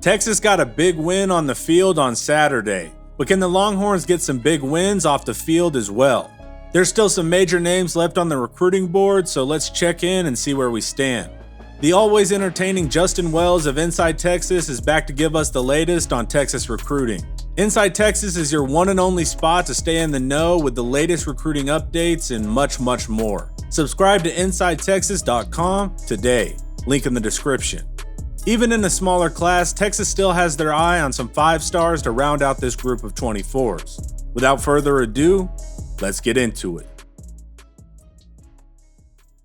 Texas got a big win on the field on Saturday, but can the Longhorns get some big wins off the field as well? There's still some major names left on the recruiting board, so let's check in and see where we stand. The always entertaining Justin Wells of Inside Texas is back to give us the latest on Texas recruiting. Inside Texas is your one and only spot to stay in the know with the latest recruiting updates and much, much more. Subscribe to InsideTexas.com today. Link in the description. Even in a smaller class, Texas still has their eye on some 5 stars to round out this group of 24s. Without further ado, let's get into it.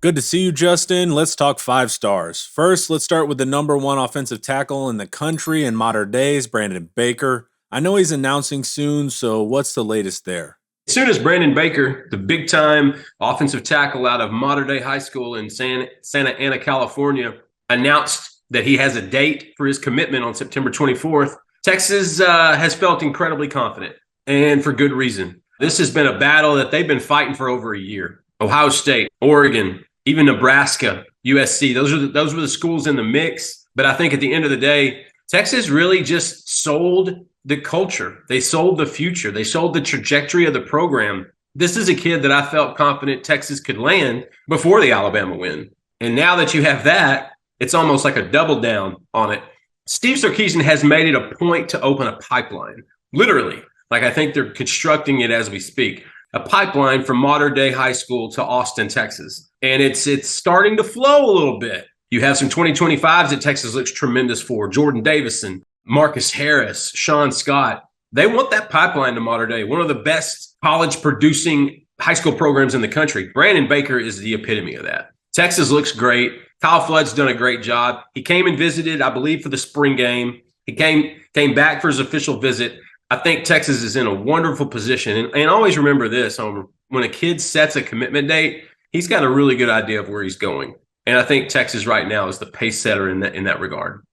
Good to see you, Justin. Let's talk 5 stars. First, let's start with the number 1 offensive tackle in the country in modern days, Brandon Baker. I know he's announcing soon, so what's the latest there? As soon as Brandon Baker, the big-time offensive tackle out of Modern Day High School in Santa Ana, California, announced that he has a date for his commitment on September 24th, Texas has felt incredibly confident, and for good reason. This has been a battle that they've been fighting for over a year. Ohio State, Oregon, even Nebraska, USC, those were the schools in the mix. But I think at the end of the day, Texas really just sold the culture. They sold the future. They sold the trajectory of the program. This is a kid that I felt confident Texas could land before the Alabama win. And now that you have that, it's almost like a double down on it. Steve Sarkisian has made it a point to open a pipeline, literally. Like I think they're constructing it as we speak, a pipeline from Modern Day High School to Austin, Texas. And it's starting to flow a little bit. You have some 2025s that Texas looks tremendous for. Jordan Davison, Marcus Harris, Sean Scott. They want that pipeline to Modern Day, one of the best college producing high school programs in the country. Brandon Baker is the epitome of that. Texas looks great. Kyle Flood's done a great job. He came and visited, I believe, for the spring game. He came back for his official visit. I think Texas is in a wonderful position. And always remember this, Homer, when a kid sets a commitment date, he's got a really good idea of where he's going. And I think Texas right now is the pace setter in that regard.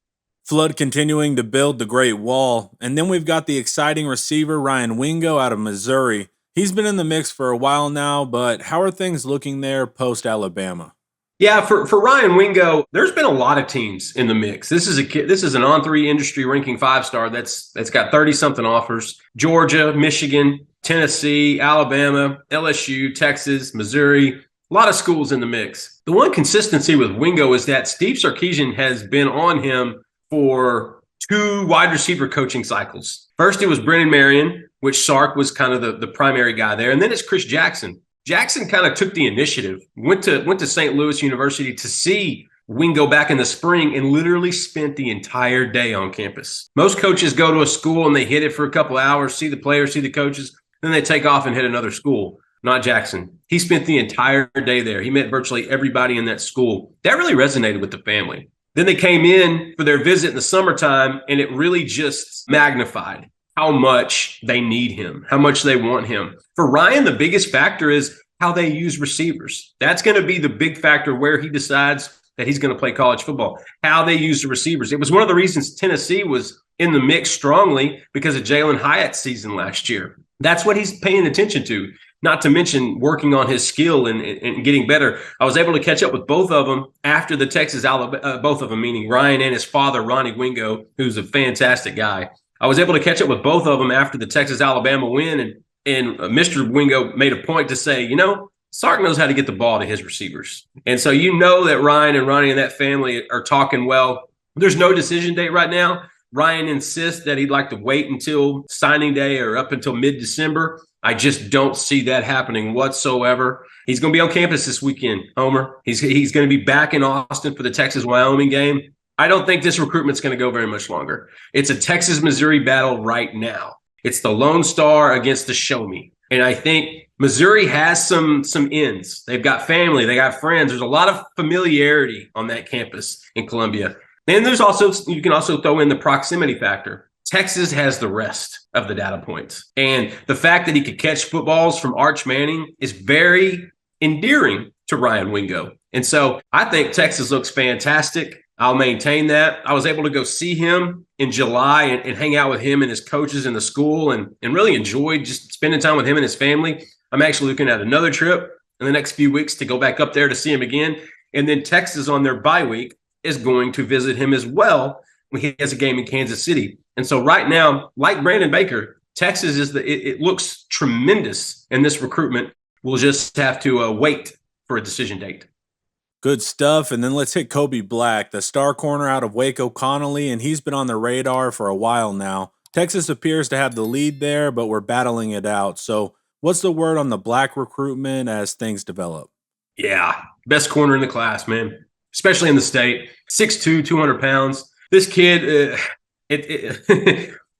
Flood continuing to build the Great Wall. And then we've got the exciting receiver, Ryan Wingo, out of Missouri. He's been in the mix for a while now, but how are things looking there post-Alabama? Yeah, for Ryan Wingo, there's been a lot of teams in the mix. This is an On3 industry ranking 5-star that's got 30-something offers. Georgia, Michigan, Tennessee, Alabama, LSU, Texas, Missouri, a lot of schools in the mix. The one consistency with Wingo is that Steve Sarkisian has been on him for 2 wide receiver coaching cycles. First, it was Brennan Marion, which Sark was kind of the primary guy there. And then it's Chris Jackson. Jackson kind of took the initiative, went to St. Louis University to see Wingo back in the spring and literally spent the entire day on campus. Most coaches go to a school and they hit it for a couple hours, see the players, see the coaches, then they take off and hit another school. Not Jackson. He spent the entire day there. He met virtually everybody in that school. That really resonated with the family. Then they came in for their visit in the summertime, and it really just magnified how much they need him, how much they want him. For Ryan, the biggest factor is how they use receivers. That's going to be the big factor where he decides that he's going to play college football, how they use the receivers. It was one of the reasons Tennessee was in the mix strongly because of Jalen Hyatt's season last year. That's what he's paying attention to, not to mention working on his skill and getting better. I was able to catch up with both of them after the both of them, meaning Ryan and his father, Ronnie Wingo, who's a fantastic guy. I was able to catch up with both of them after the Texas-Alabama win, and Mr. Wingo made a point to say, Sark knows how to get the ball to his receivers. And so that Ryan and Ronnie and that family are talking well. There's no decision date right now. Ryan insists that he'd like to wait until signing day or up until mid-December. I just don't see that happening whatsoever. He's going to be on campus this weekend, Homer. He's going to be back in Austin for the Texas-Wyoming game. I don't think this recruitment's going to go very much longer. It's a Texas-Missouri battle right now. It's the Lone Star against the Show Me. And I think Missouri has some ends. They've got family. They got friends. There's a lot of familiarity on that campus in Columbia. And you can also throw in the proximity factor. Texas has the rest of the data points. And the fact that he could catch footballs from Arch Manning is very endearing to Ryan Wingo. And so I think Texas looks fantastic. I'll maintain that. I was able to go see him in July and hang out with him and his coaches in the school and really enjoyed just spending time with him and his family. I'm actually looking at another trip in the next few weeks to go back up there to see him again. And then Texas on their bye week is going to visit him as well when he has a game in Kansas City. And so right now, like Brandon Baker, Texas it looks tremendous in this recruitment. We'll just have to wait for a decision date. Good stuff. And then let's hit Kobe Black, the star corner out of Waco Connolly, and he's been on the radar for a while now. Texas appears to have the lead there, but we're battling it out. So what's the word on the Black recruitment as things develop? Yeah, best corner in the class, man, especially in the state. 6'2", 200 pounds. This kid,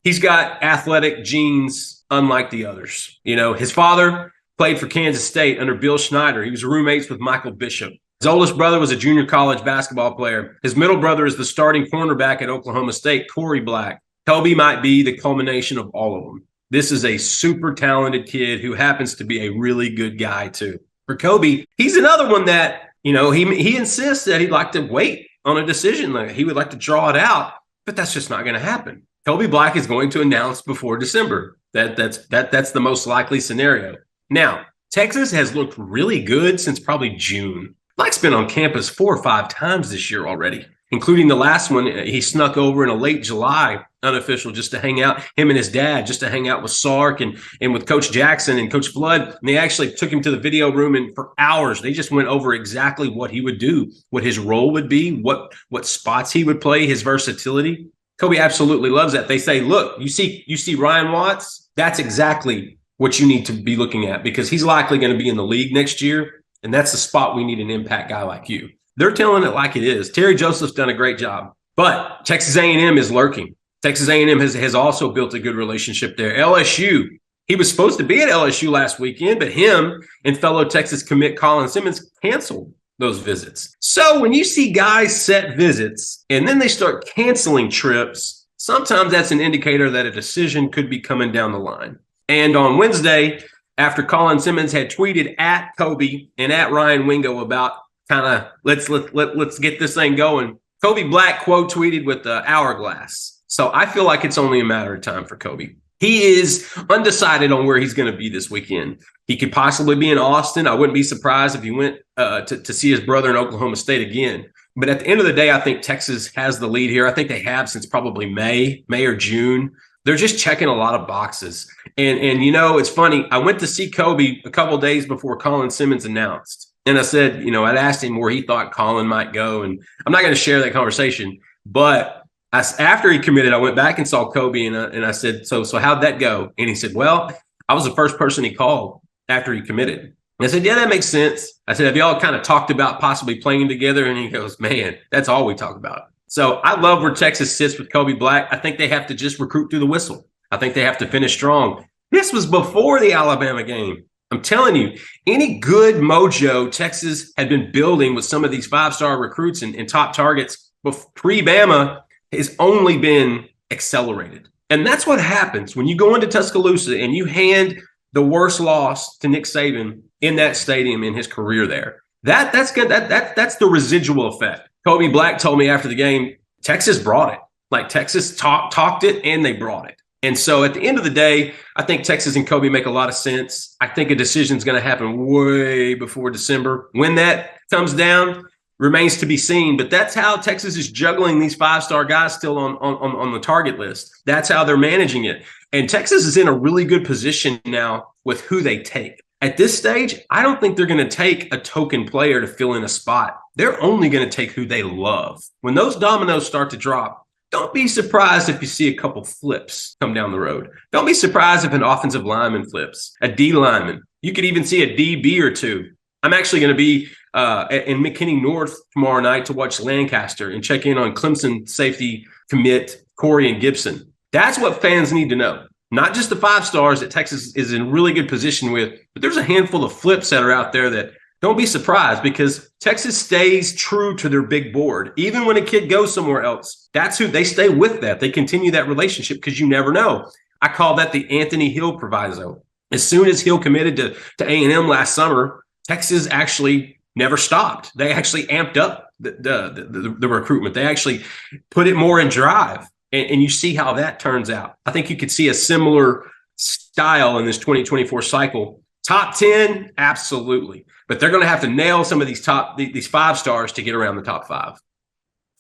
he's got athletic genes unlike the others. You know, his father played for Kansas State under Bill Schneider. He was roommates with Michael Bishop. His oldest brother was a junior college basketball player. His middle brother is the starting cornerback at Oklahoma State, Corey Black. Kobe might be the culmination of all of them. This is a super talented kid who happens to be a really good guy, too. For Kobe, he's another one that, you know, he insists that he'd like to wait on a decision. Like he would like to draw it out, but that's just not going to happen. Kobe Black is going to announce before December. That's the most likely scenario. Now, Texas has looked really good since probably June. Black's been on campus 4 or 5 times this year already, including the last one. He snuck over in a late July unofficial just to hang out, him and his dad, just to hang out with Sark and with Coach Jackson and Coach Flood. And they actually took him to the video room, and for hours, they just went over exactly what he would do, what his role would be, what spots he would play, his versatility. Kobe absolutely loves that. They say, look, you see Ryan Watts, that's exactly what you need to be looking at because he's likely going to be in the league next year. And that's the spot we need an impact guy like you. They're telling it like it is. Terry Joseph's done a great job, but Texas A&M is lurking. Texas A&M has also built a good relationship there. LSU, he was supposed to be at LSU last weekend, but him and fellow Texas commit Colin Simmons canceled those visits. So when you see guys set visits and then they start canceling trips, sometimes that's an indicator that a decision could be coming down the line. And on Wednesday, after Colin Simmons had tweeted at Kobe and at Ryan Wingo about kind of let's get this thing going, Kobe Black quote tweeted with the hourglass. So I feel like it's only a matter of time for Kobe. He is undecided on where he's going to be this weekend. He could possibly be in Austin. I wouldn't be surprised if he went to see his brother in Oklahoma State again. But at the end of the day, I think Texas has the lead here. I think they have since probably May or June. They're just checking a lot of boxes. And you know, it's funny. I went to see Kobe a couple of days before Colin Simmons announced. And I said, you know, I'd asked him where he thought Colin might go. And I'm not going to share that conversation. But after he committed, I went back and saw Kobe and I said, so how'd that go? And he said, well, I was the first person he called after he committed. And I said, yeah, that makes sense. I said, have y'all kind of talked about possibly playing together? And he goes, man, that's all we talk about. So I love where Texas sits with Kobe Black. I think they have to just recruit through the whistle. I think they have to finish strong. This was before the Alabama game. I'm telling you, any good mojo Texas had been building with some of these 5-star recruits and top targets pre-Bama has only been accelerated. And that's what happens when you go into Tuscaloosa and you hand the worst loss to Nick Saban in that stadium in his career there. That's good. That's the residual effect. Kobe Black told me after the game, Texas brought it. Like Texas talked it and they brought it. And so at the end of the day, I think Texas and Kobe make a lot of sense. I think a decision is going to happen way before December. When that comes down remains to be seen. But that's how Texas is juggling these 5-star guys still on the target list. That's how they're managing it. And Texas is in a really good position now with who they take. At this stage, I don't think they're going to take a token player to fill in a spot. They're only going to take who they love. When those dominoes start to drop, don't be surprised if you see a couple flips come down the road. Don't be surprised if an offensive lineman flips, a D lineman. You could even see a DB or two. I'm actually going to be in McKinney North tomorrow night to watch Lancaster and check in on Clemson safety commit Corey and Gibson. That's what fans need to know. Not just the 5-stars that Texas is in really good position with, but there's a handful of flips that are out there that don't be surprised because Texas stays true to their big board. Even when a kid goes somewhere else, that's who they stay with that. They continue that relationship because you never know. I call that the Anthony Hill proviso. As soon as Hill committed to A&M last summer, Texas actually never stopped. They actually amped up the recruitment. They actually put it more in drive. And you see how that turns out. I think you could see a similar style in this 2024 cycle. Top 10, absolutely. But they're going to have to nail some of these 5-stars to get around the top 5.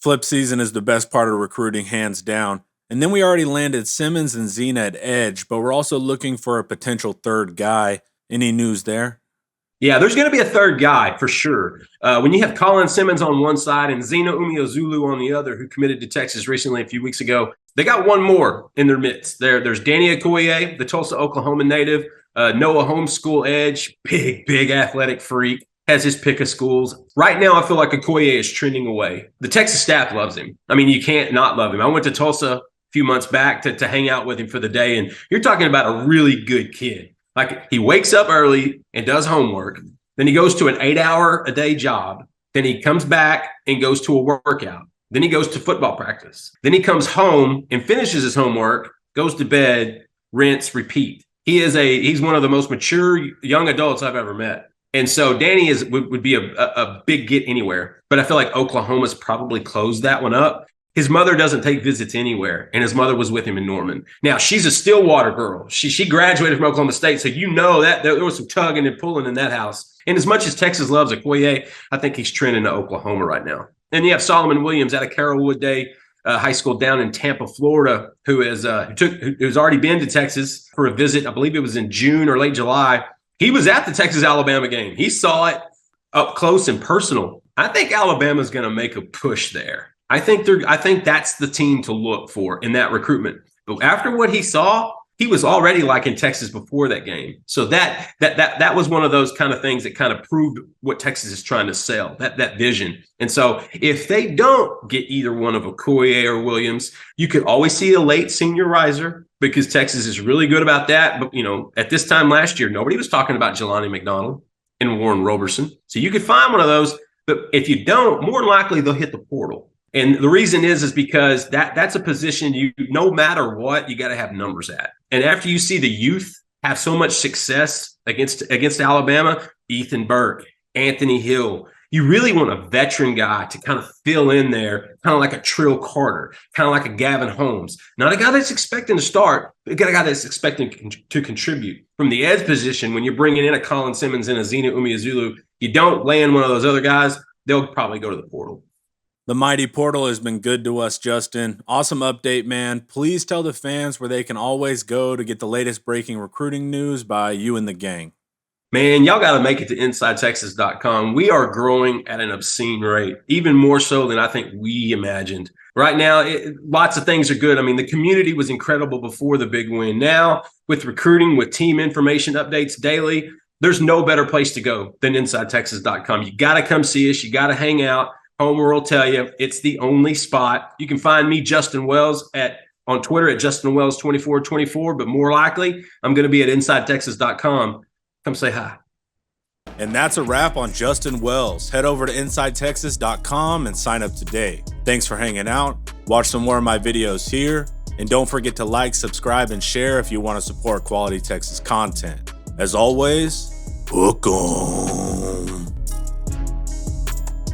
Flip season is the best part of recruiting, hands down. And then we already landed Simmons and Zena at edge, but we're also looking for a potential third guy. Any news there? Yeah, there's going to be a third guy for sure. When you have Colin Simmons on one side and Zena Umeozulu on the other, who committed to Texas recently a few weeks ago, they got one more in their midst. There's Danny Okoye, the Tulsa, Oklahoma native, Noah homeschool edge, big athletic freak, has his pick of schools. Right now, I feel like Okoye is trending away. The Texas staff loves him. I mean, you can't not love him. I went to Tulsa a few months back to hang out with him for the day, and you're talking about a really good kid. Like, he wakes up early and does homework. Then he goes to an 8-hour-a-day job. Then he comes back and goes to a workout. Then he goes to football practice. Then he comes home and finishes his homework, goes to bed, rinse, repeat. He's one of the most mature young adults I've ever met. And so Danny would be a big get anywhere. But I feel like Oklahoma's probably closed that one up. His mother doesn't take visits anywhere, and his mother was with him in Norman. Now, she's a Stillwater girl. She graduated from Oklahoma State, so you know that there was some tugging and pulling in that house. And as much as Texas loves Okoye, I think he's trending to Oklahoma right now. And you have Solomon Williams out of Carrollwood Day High School down in Tampa, Florida, who's already been to Texas for a visit. I believe it was in June or late July. He was at the Texas-Alabama game. He saw it up close and personal. I think Alabama's going to make a push there. I think that's the team to look for in that recruitment. But after what he saw, he was already liking Texas before that game. So that was one of those kind of things that kind of proved what Texas is trying to sell, that vision. And so if they don't get either one of Okoye or Williams, you could always see a late senior riser because Texas is really good about that. But, at this time last year, nobody was talking about Jelani McDonald and Warren Roberson. So you could find one of those. But if you don't, more than likely they'll hit the portal. And the reason is because that's a position no matter what, you got to have numbers at. And after you see the youth have so much success against Alabama, Ethan Burke, Anthony Hill, you really want a veteran guy to kind of fill in there, kind of like a Trill Carter, kind of like a Gavin Holmes. Not a guy that's expecting to start, but a guy that's expecting to contribute. From the edge position, when you're bringing in a Colin Simmons and a Zena Umeozulu, you don't land one of those other guys, they'll probably go to the portal. The mighty portal has been good to us, Justin. Awesome update, man. Please tell the fans where they can always go to get the latest breaking recruiting news by you and the gang. Man, y'all got to make it to InsideTexas.com. We are growing at an obscene rate, even more so than I think we imagined. Right now, lots of things are good. I mean, the community was incredible before the big win. Now, with recruiting, with team information updates daily, there's no better place to go than InsideTexas.com. You got to come see us. You got to hang out. Homer will tell you it's the only spot. You can find me, Justin Wells, on Twitter at JustinWells2424, but more likely, I'm going to be at InsideTexas.com. Come say hi. And that's a wrap on Justin Wells. Head over to InsideTexas.com and sign up today. Thanks for hanging out. Watch some more of my videos here. And don't forget to like, subscribe, and share if you want to support quality Texas content. As always, hook on.